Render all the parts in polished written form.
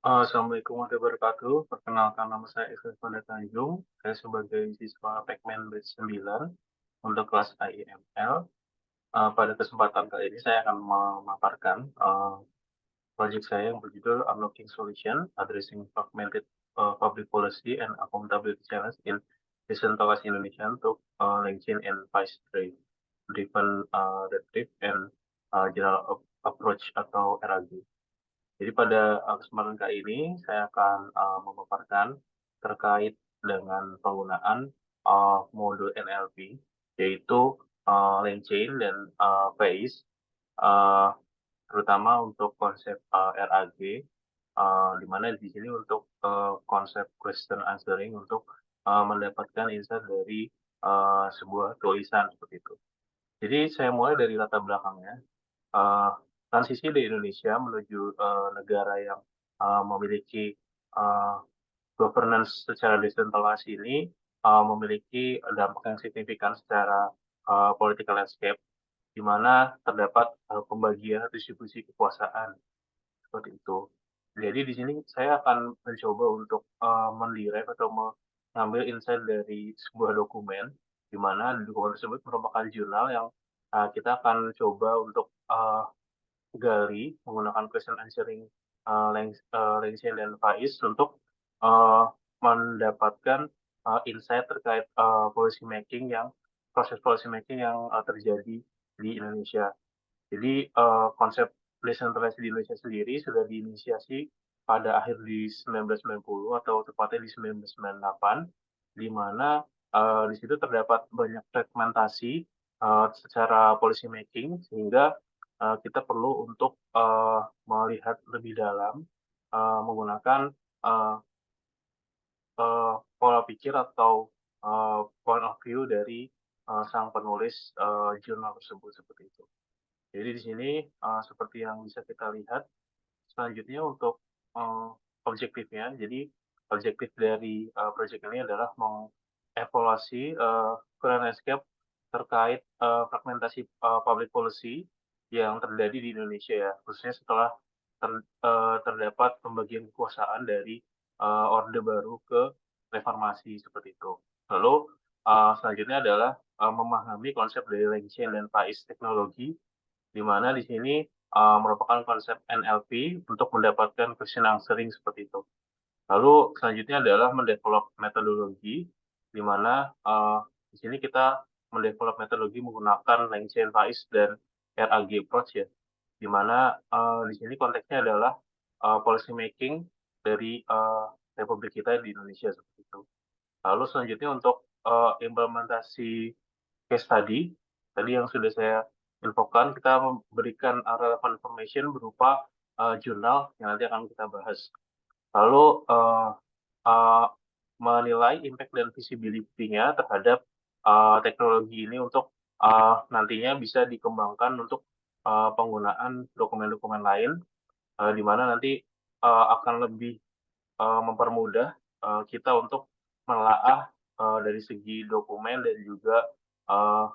Assalamualaikum warahmatullahi wabarakatuh. Perkenalkan nama saya Ikhlas Panda Tanjung. Saya sebagai siswa Pekmen Batch 9 untuk kelas IML. Pada kesempatan kali ini saya akan memaparkan proyek saya yang berjudul Unlocking Solution Addressing Fragmented Public Policy and Accountability Challenge in Decentralized Indonesia untuk LinkedIn and Vice Trade Driven Retrieve and General Approach atau RAG. Jadi pada kesempatan kali ini saya akan memaparkan terkait dengan penggunaan modul NLP, yaitu LangChain dan PACE, uh, terutama untuk konsep RAG, di mana di sini untuk konsep question answering untuk mendapatkan insight dari sebuah tulisan seperti itu. Jadi saya mulai dari latar belakangnya. uh, Transisi di Indonesia menuju negara yang memiliki uh, governance secara desentralisasi ini memiliki dampak yang signifikan secara political landscape, di mana terdapat pembagian distribusi kekuasaan seperti itu. Jadi di sini saya akan mencoba untuk mendirive atau mengambil insight dari sebuah dokumen, di mana dokumen tersebut merupakan jurnal yang kita akan coba untuk gali menggunakan question answering LangChain dan Faiz untuk uh, mendapatkan insight terkait proses policy making yang terjadi di Indonesia. Jadi konsep desentralisasi di Indonesia sendiri sudah diinisiasi pada akhir di 1990 atau tepatnya di 1998, di mana di situ terdapat banyak fragmentasi secara policy making, sehingga kita perlu untuk melihat lebih dalam menggunakan uh, pola pikir atau point of view dari sang penulis jurnal tersebut seperti itu. Jadi di sini seperti yang bisa kita lihat selanjutnya untuk objektifnya. Jadi objektif dari proyek ini adalah mengevaluasi current landscape terkait fragmentasi public policy yang terjadi di Indonesia ya, khususnya setelah terdapat pembagian kekuasaan dari Orde Baru ke reformasi seperti itu. Lalu selanjutnya adalah memahami konsep dari LangChain dan PAIS teknologi, di mana di sini merupakan konsep NLP untuk mendapatkan question answering seperti itu. Lalu selanjutnya adalah mendevelop metodologi, di mana di sini kita mendevelop metodologi menggunakan LangChain, PAIS, dan RAG approach ya, di mana di sini konteksnya adalah policy making dari Republik kita di Indonesia seperti itu. Lalu selanjutnya untuk implementasi case study, tadi yang sudah saya infokan, kita memberikan relevant information berupa jurnal yang nanti akan kita bahas. Lalu uh, menilai impact dan visibility-nya terhadap teknologi ini untuk nantinya bisa dikembangkan untuk penggunaan dokumen-dokumen lain, di mana nanti akan lebih mempermudah kita untuk menelaah dari segi dokumen dan juga uh,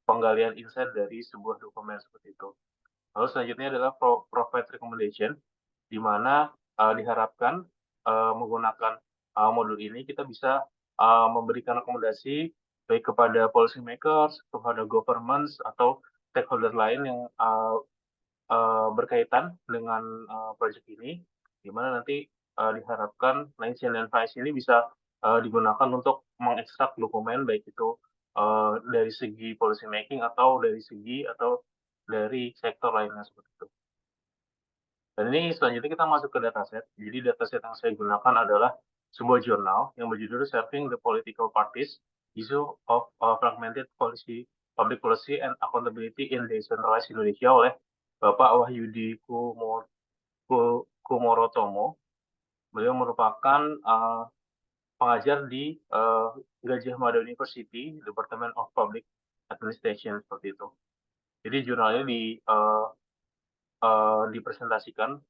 penggalian insight dari sebuah dokumen seperti itu. Lalu selanjutnya adalah provide recommendation, di mana diharapkan menggunakan modul ini kita bisa memberikan rekomendasi baik kepada policy makers, kepada governments, atau stakeholder lain yang berkaitan dengan proyek ini, di mana nanti diharapkan LangChain dan Vice ini bisa digunakan untuk mengekstrak dokumen, baik itu dari segi policy making atau dari sektor lainnya seperti itu. Dan ini selanjutnya kita masuk ke dataset. Jadi dataset yang saya gunakan adalah sebuah jurnal yang berjudul Serving the Political Parties, Issue of Fragmented Policy, Public Policy and Accountability in Decentralized Indonesia oleh Bapak Wahyudi Kumorotomo. Beliau merupakan pengajar di Gajah Mada University, Department of Public Administration seperti itu. Jadi jurnalnya dipresentasikan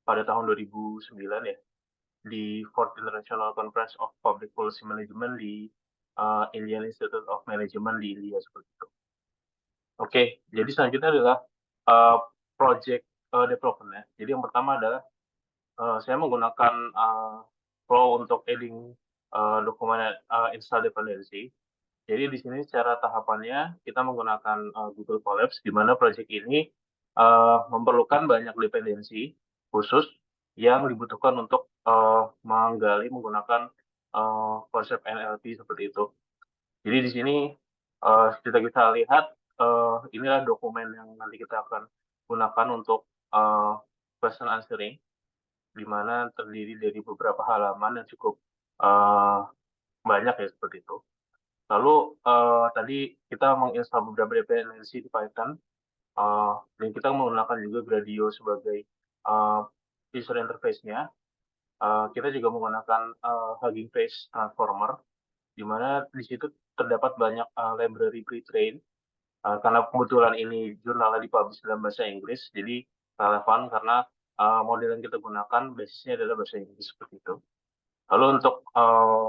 pada tahun 2009 ya, di Fourth International Conference of Public Policy Management di Indian Institute of Management di India seperti itu. Oke, jadi selanjutnya adalah project development ya. Jadi yang pertama adalah saya menggunakan Flow untuk adding dokumen install dependency. Jadi di sini secara tahapannya kita menggunakan Google Colapse, di mana project ini memerlukan banyak dependensi khusus yang dibutuhkan untuk menggali menggunakan konsep NLP seperti itu. Jadi di sini kita bisa lihat inilah dokumen yang nanti kita akan gunakan untuk question answering, di mana terdiri dari beberapa halaman yang cukup uh, banyak ya seperti itu. Lalu tadi kita menginstal beberapa dependensi di Python, dan kita menggunakan juga Gradio sebagai uh, user interface-nya. Kita juga menggunakan Hugging Face Transformer, di mana di situ terdapat banyak library pre-train. Karena kebetulan ini jurnalnya dipublish dalam bahasa Inggris, jadi relevan karena model yang kita gunakan basisnya adalah bahasa Inggris seperti itu. Lalu untuk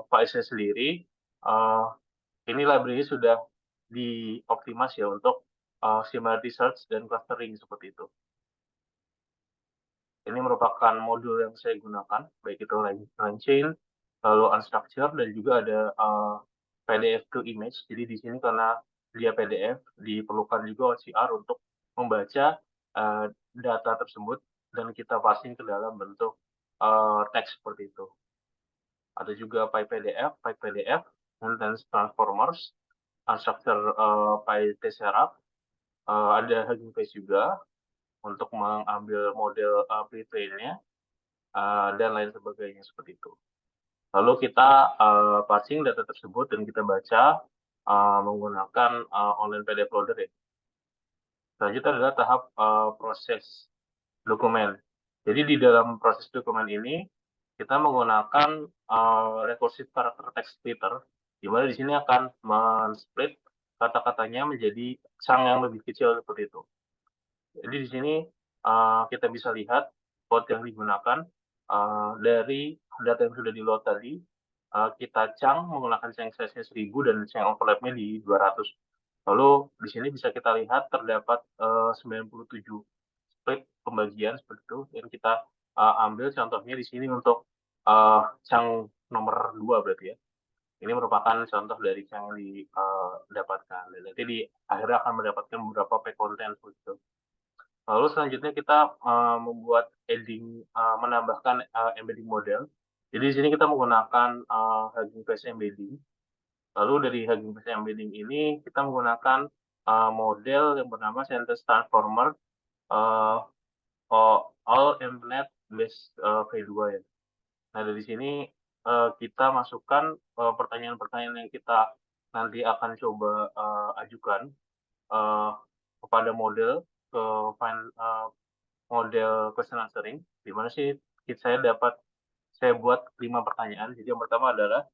Paisnya sendiri, ini library sudah dioptimas ya untuk similarity search dan clustering seperti itu. Ini merupakan modul yang saya gunakan, baik itu LangChain, lalu unstructured, dan juga ada PDF to image. Jadi di sini karena dia PDF, diperlukan juga OCR untuk membaca data tersebut dan kita passing ke dalam bentuk teks seperti itu. Ada juga PyPDF, dan Transformers, unstructured PyTesseract, ada Hugging Face juga untuk mengambil model pre-train-nya, dan lain sebagainya seperti itu. Lalu kita parsing data tersebut dan kita baca menggunakan online PDF loader ya. Selanjutnya adalah tahap proses dokumen. Jadi di dalam proses dokumen ini kita menggunakan recursive character text splitter, di mana di sini akan men-split kata-katanya menjadi chunk yang lebih kecil seperti itu. Jadi di sini kita bisa lihat code yang digunakan dari data yang sudah di-load tadi. Kita chunk menggunakan chunk size-nya 1000 dan chunk overlap-nya di 200. Lalu di sini bisa kita lihat terdapat 97 split pembagian seperti itu yang kita ambil contohnya di sini untuk chunk nomor 2 berarti ya. Ini merupakan contoh dari chunk yang didapatkan. Dan nanti di akhirnya akan mendapatkan beberapa pack content seperti itu. Lalu selanjutnya kita membuat menambahkan embedding model. Jadi di sini kita menggunakan Hugging Face embedding. Lalu dari Hugging Face embedding ini kita menggunakan model yang bernama Sentence Transformer All Embedded Base V2 ya. Nah dari sini kita masukkan pertanyaan-pertanyaan yang kita nanti akan coba ajukan kepada model ke model question answering, di mana sih saya buat 5 pertanyaan. Jadi yang pertama adalah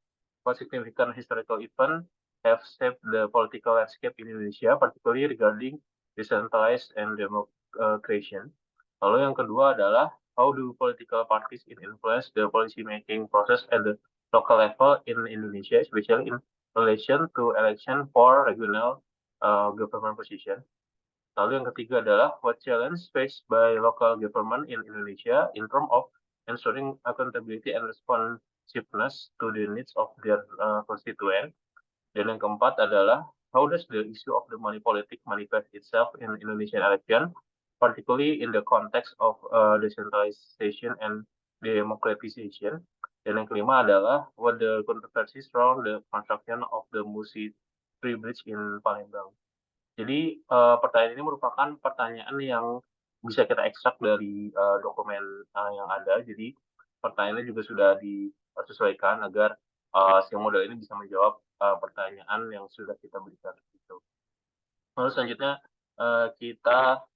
what significant historical event have shaped the political landscape in Indonesia, particularly regarding decentralized and democratization. Lalu yang kedua adalah how do political parties influence the policy making process at the local level in Indonesia, especially in relation to election for regional government position. Lalu yang ketiga adalah what challenge faced by local government in Indonesia in terms of ensuring accountability and responsiveness to the needs of their constituent. Dan yang keempat adalah how does the issue of the money politic manifest itself in Indonesian election, particularly in the context of decentralization and democratization. Dan yang kelima adalah what the controversies around the construction of the Musi Tree Bridge in Palembang. Jadi pertanyaan ini merupakan pertanyaan yang bisa kita ekstrak dari dokumen yang ada. Jadi pertanyaannya juga sudah disesuaikan agar si model ini bisa menjawab pertanyaan yang sudah kita berikan. Gitu. Lalu selanjutnya kita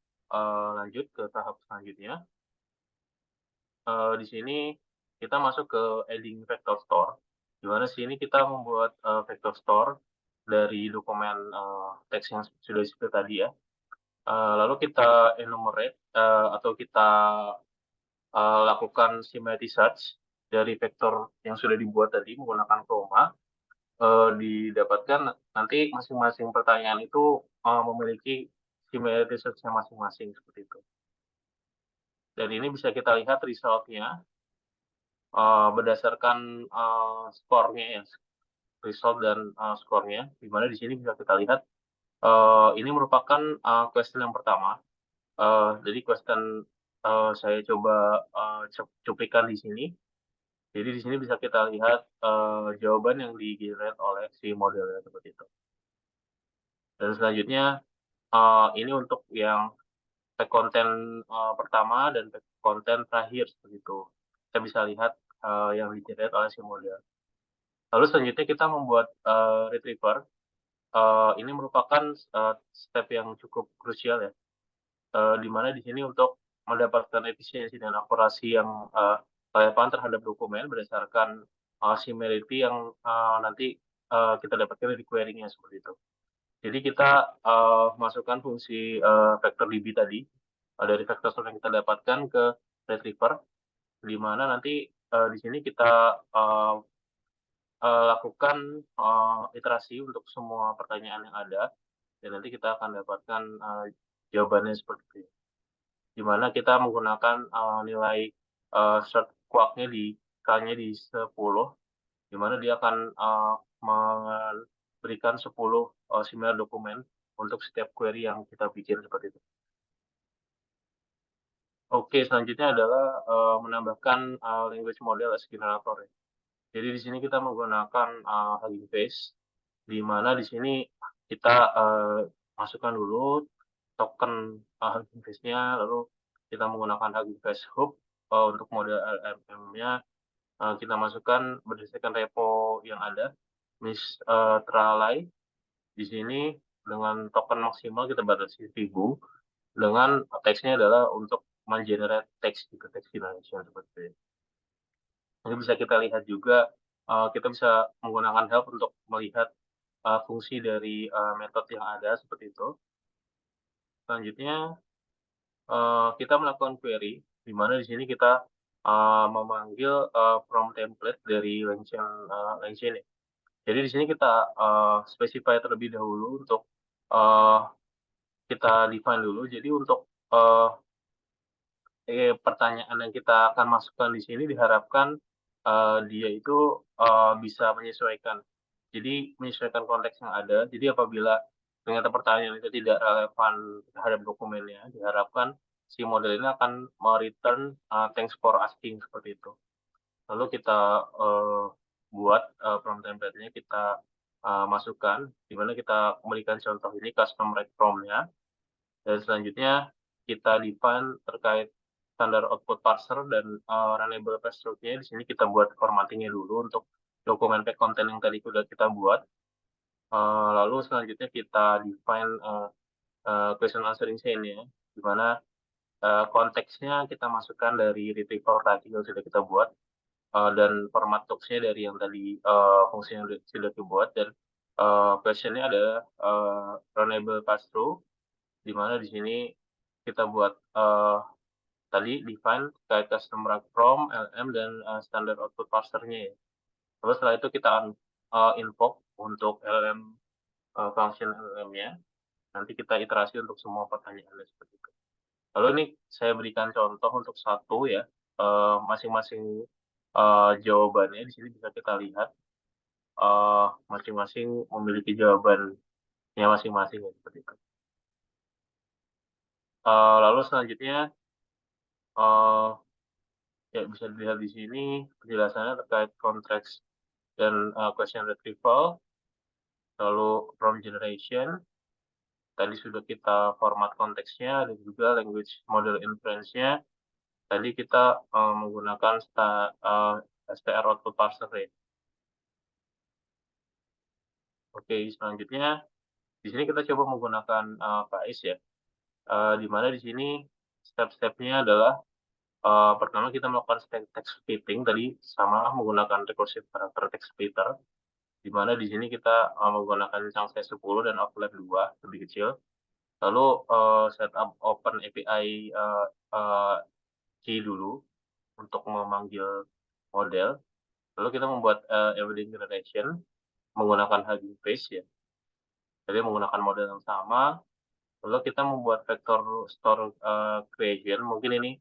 lanjut ke tahap selanjutnya. Di sini kita masuk ke adding vector store. Di mana sini kita membuat vector store dari dokumen teks yang sudah disebut tadi ya. Lalu kita enumerate atau kita lakukan similarity search dari vektor yang sudah dibuat tadi menggunakan Chroma. Didapatkan nanti masing-masing pertanyaan itu memiliki similarity search-nya masing-masing seperti itu. Dan ini bisa kita lihat result-nya berdasarkan skornya ya, result dan skornya, di mana di sini bisa kita lihat ini merupakan question yang pertama. Jadi question saya coba cuplikan di sini. Jadi di sini bisa kita lihat jawaban yang di-generate oleh si modelnya seperti itu. Dan selanjutnya ini untuk yang tag konten pertama dan tag konten terakhir seperti itu. Kita bisa lihat yang di-generate oleh si model. Lalu selanjutnya kita membuat retriever. Ini merupakan step yang cukup krusial ya, di mana di sini untuk mendapatkan efisiensi dan akurasi yang relevan terhadap dokumen berdasarkan similarity yang nanti kita dapatkan dari query-nya seperti itu. Jadi kita masukkan fungsi vector DB tadi dari vector source yang kita dapatkan ke retriever, di mana nanti di sini kita lakukan iterasi untuk semua pertanyaan yang ada, dan nanti kita akan dapatkan jawabannya seperti itu. Di mana kita menggunakan nilai short quark-nya K-nya di 10, di mana dia akan memberikan 10 similar dokumen untuk setiap query yang kita bikin seperti itu. Oke, selanjutnya adalah menambahkan language model as generator. Jadi di sini kita menggunakan Hugging Face, di mana di sini kita masukkan dulu token Hugging Face-nya, lalu kita menggunakan Hugging Face Hook untuk model LLM-nya. Kita masukkan berdasarkan repo yang ada, Miss Tralai. Di sini dengan token maksimal kita batasi 1000, dengan teksnya adalah untuk mengenerate teks gitu, teks generation seperti itu. Ini bisa kita lihat juga, kita bisa menggunakan help untuk melihat fungsi dari metode yang ada seperti itu. Selanjutnya kita melakukan query, di mana di sini kita memanggil from template dari LangChain ya. Jadi di sini kita specify terlebih dahulu untuk kita define dulu. Jadi untuk pertanyaan yang kita akan masukkan di sini diharapkan dia itu bisa menyesuaikan. Jadi menyesuaikan konteks yang ada. Jadi apabila ternyata pertanyaan itu tidak relevan terhadap dokumennya, diharapkan si model ini akan return thanks for asking seperti itu. Lalu kita buat prompt template-nya, kita masukkan, di mana kita memberikan contoh ini custom rect prompt-nya, dan selanjutnya kita define terkait standar output parser dan runnable pass-through-nya. Di sini kita buat formattingnya dulu untuk dokumen pack content yang tadi sudah kita buat. Lalu selanjutnya kita define question answering chain-nya, di mana konteksnya kita masukkan dari retriever tadi yang sudah kita buat, dan format tools-nya dari yang tadi fungsi yang sudah dibuat, dan question-nya adalah runnable pass-through, di mana di sini kita buat tadi define kayak custom run from LM dan standard output parser-nya ya. Terus setelah itu kita invoke untuk LM function LM-nya. Nanti kita iterasi untuk semua pertanyaannya seperti itu. Lalu ini saya berikan contoh untuk satu ya, masing-masing jawabannya di sini bisa kita lihat masing-masing memiliki jawabannya masing-masing ya, seperti itu. Lalu selanjutnya ya bisa dilihat di sini penjelasannya terkait konteks dan question retrieval, lalu prompt generation. Tadi sudah kita format konteksnya dan juga language model inference-nya. Tadi kita menggunakan str output parser ya. Oke, selanjutnya di sini kita coba menggunakan KAIS ya. Di mana di sini step-stepnya adalah pertama kita melakukan text splitting tadi sama menggunakan recursive character text splitter. Di mana di sini kita menggunakan chunk size 10 dan overlap 2 lebih kecil. Lalu setup open API key dulu untuk memanggil model. Lalu kita membuat evidence generation menggunakan Hugging Face ya. Jadi menggunakan model yang sama. Lalu kita membuat vector store creation. Mungkin ini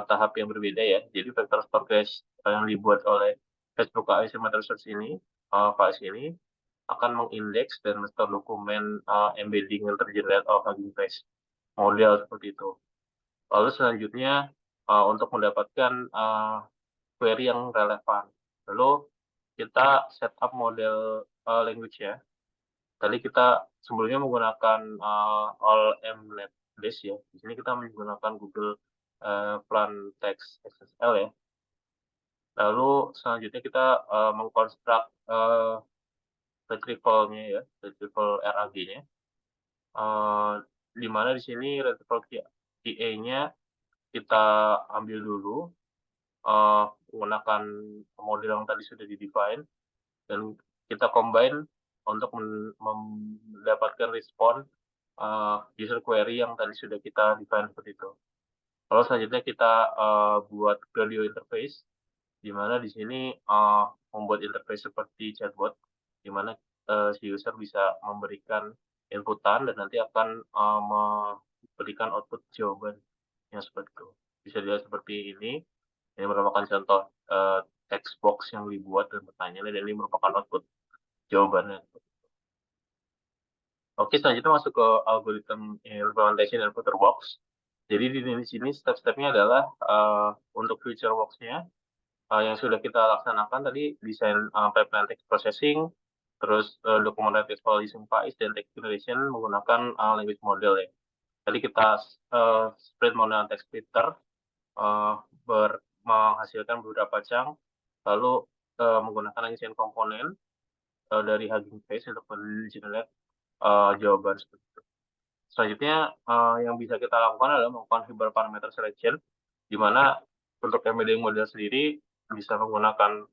tahap yang berbeda ya. Jadi vektor store cache yang dibuat oleh Facebook Asymmetric Search ini, Faiz ini akan mengindeks dan men-store dokumen embedding yang tergenerate of Hugging Face model seperti itu. Lalu selanjutnya untuk mendapatkan query yang relevan. Lalu kita setup model language ya. Tadi kita sebelumnya menggunakan all mnet base ya. Di sini kita menggunakan Google Plan Text XSL ya. Lalu selanjutnya kita mengkonstruk retrieval-nya ya, retrieval RAG-nya. Di mana di sini retrieval QA-nya kita ambil dulu menggunakan model yang tadi sudah di-define dan kita combine untuk mendapatkan respon user query yang tadi sudah kita define seperti itu. Lalu selanjutnya kita buat video interface, di mana di sini membuat interface seperti chatbot, di mana si user bisa memberikan inputan dan nanti akan memberikan output jawaban yang seperti itu. Bisa dilihat seperti ini. Ini merupakan contoh text box yang dibuat dan pertanyaannya, dan ini merupakan output jawabannya. Oke, selanjutnya masuk ke algorithm implementation dan filter box. Jadi di sini step-stepnya adalah untuk feature box-nya yang sudah kita laksanakan tadi, desain pipeline text processing, terus document visual using PAIS, dan text generation menggunakan language model ya. Tadi kita spread model text splitter menghasilkan beberapa chunk, lalu menggunakan ancient komponen dari Hugging Face untuk generate jawaban seperti itu. Selanjutnya yang bisa kita lakukan adalah melakukan hyperparameter selection, di mana untuk embedding model sendiri bisa menggunakan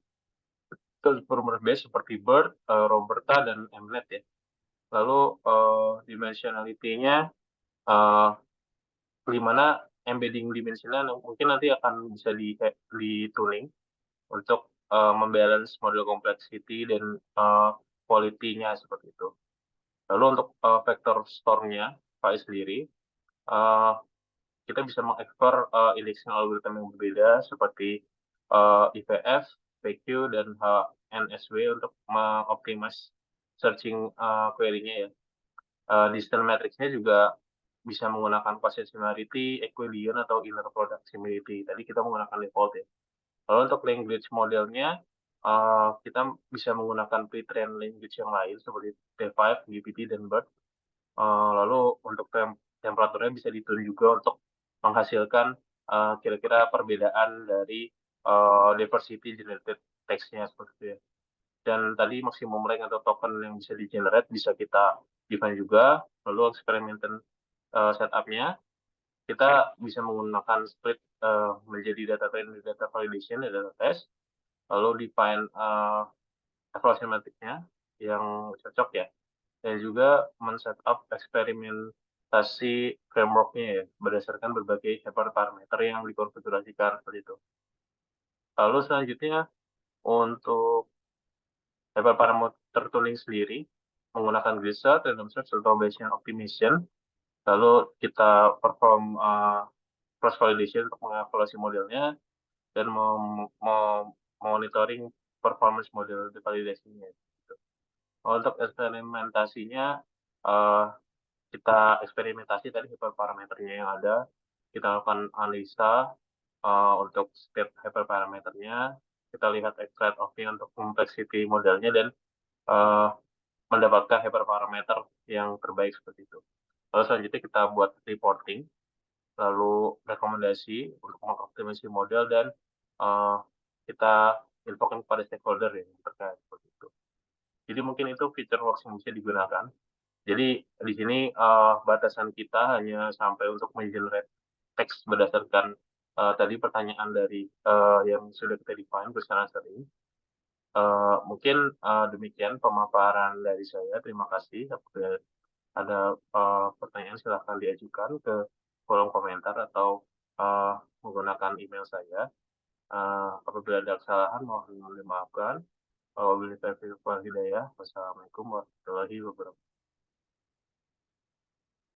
transformer base seperti BERT, Roberta, dan Mnet ya. Lalu dimensionality-nya di mana embedding dimensional mungkin nanti akan bisa di-tuning untuk membalance model complexity dan quality-nya seperti itu. Lalu untuk vector store-nya, PAI sendiri, kita bisa mengekspor indexing algoritma yang berbeda seperti IPF, PQ, dan HNSW untuk mengoptimize searching query-nya ya. Distance matrix-nya juga bisa menggunakan quotient similarity, equilibrium, atau inner product similarity. Tadi kita menggunakan default ya. Lalu untuk language modelnya, kita bisa menggunakan pre-trained language yang lain seperti T5, GPT, dan BERT. Lalu untuk temperaturnya bisa ditune juga untuk menghasilkan kira-kira perbedaan dari diversity generated text-nya seperti itu ya. Dan tadi maksimum rank atau token yang bisa di-generate bisa kita define juga. Lalu eksperimental setup-nya, kita bisa menggunakan split menjadi data train, data validation, dan data test. Lalu define evaluation metric-nya yang cocok ya. Dan juga men-setup eksperimentasi framework-nya ya, berdasarkan berbagai hyperparameter yang dikonfigurasikan seperti itu. Lalu selanjutnya untuk hyperparameter tuning sendiri menggunakan grid random search, atau Bayesian optimization. Lalu kita perform cross validation untuk mengevaluasi modelnya dan monitoring performance model di validasinya. Gitu. Untuk eksperimentasinya kita eksperimentasi tadi hyperparameternya yang ada, kita lakukan analisa untuk setiap hyperparameternya, kita lihat extract of-nya untuk complexity modelnya, dan mendapatkan hyperparameter yang terbaik seperti itu. Lalu selanjutnya kita buat reporting, lalu rekomendasi untuk mengoptimasi model, dan kita infokan kepada stakeholder yang terkait seperti itu. Jadi mungkin itu feature works yang bisa digunakan. Jadi di sini batasan kita hanya sampai untuk mengenerate teks berdasarkan tadi pertanyaan dari yang sudah kita define bersama tadi. Mungkin demikian pemaparan dari saya. Terima kasih. Apabila ada pertanyaan silahkan diajukan ke kolom komentar atau menggunakan email saya. Apabila ada kesalahan mohon dimaafkan. Wabillahi taufiq wal hidayah. Wassalamualaikum warahmatullahi wabarakatuh.